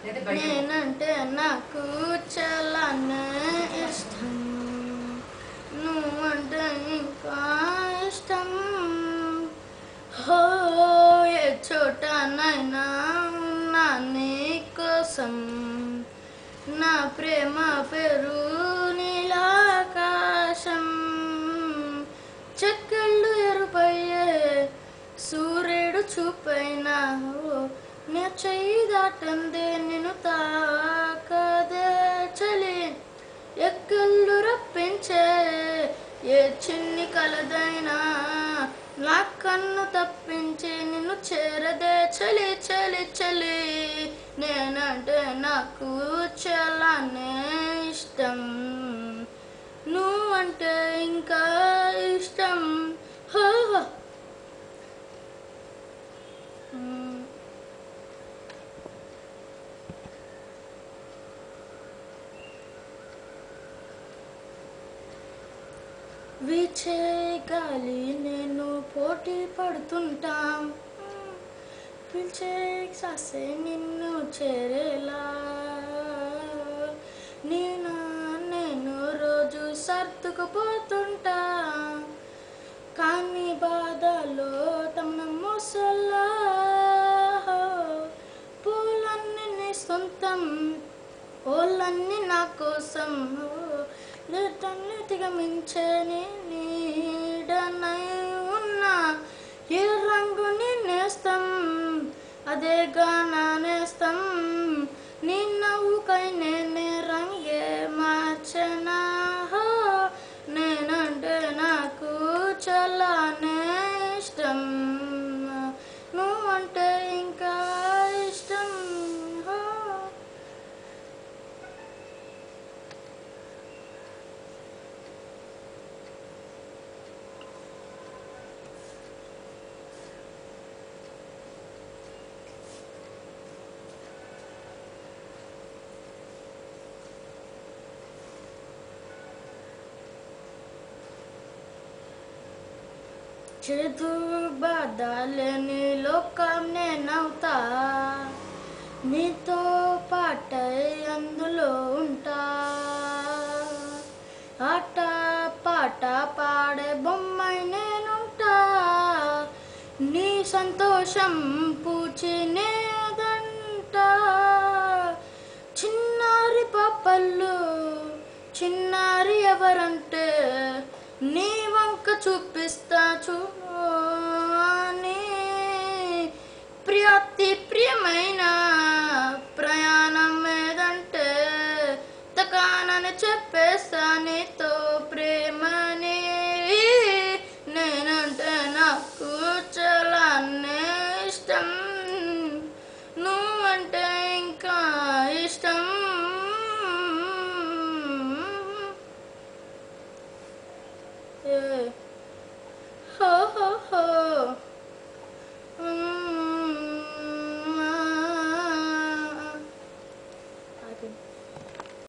నేనంటే నాకు చాలానే ఇష్టం, నువ్వంటే ఇంకా ఇష్టం. హో ఏ చోటనైనా ఉన్నా నీ కోసం, నా ప్రేమ పేరు నీలాకాశం. చెక్కళ్ళు ఎరుపయ్యే సూర్యుడు చూపైనా నే చెయ్యి దాటందే నిన్ను తాకదే చలి. ఎక్కళ్ళు రప్పించే ఏ చిన్ని కలదైనా నా కన్ను తప్పించి నిన్ను చేరదే చలి చలి చలి. నేనంటే నాకు చాలానే ఇష్టం, నువ్వంటే ఇంకా ఇష్టం. హో వీచే గాలి నేను పోటీ పడుతుంటాం, పిలిచే శ్వాసే నిన్ను చేరేలా. నేను రోజు సర్దుకుపోతుంటా, కానీ బాధలో తమ మోసలా. పూలన్నీ నీ సొంతం, ఓళ్ళన్నీ నా కోసం, లేటన్నిటిగా మించే నీడనై ఉన్నా. ఏ రంగు నీ నేస్తం, అదేగా నా నేస్తం. నీ నవ్వుకై నేనే రంగే మార్చనా. నేనంటే నాకు చాలానే ఇష్టం, నువ్వంటే ఇంకా ఇష్టం. చేదు బాధలేని లోకం నేనవుతా, నీతో పాటై అందులో ఉంటా. ఆట పాట పాడే బొమ్మై నేనుంటా, నీ సంతోషం పూచి నేదంట. చిన్నారి పాపళ్ళు చిన్నారి ఎవరంటే నీ వంక చూపిస్తా చూని. ప్రియతి ప్రియమైన ప్రయాణం ఏదంటే తకానని చెప్పేస్తా నీతో ప్రేమని. నేనంటే నాకు చాలానే ఇష్టం, నువ్వంటే ఇంకా ఇష్టం.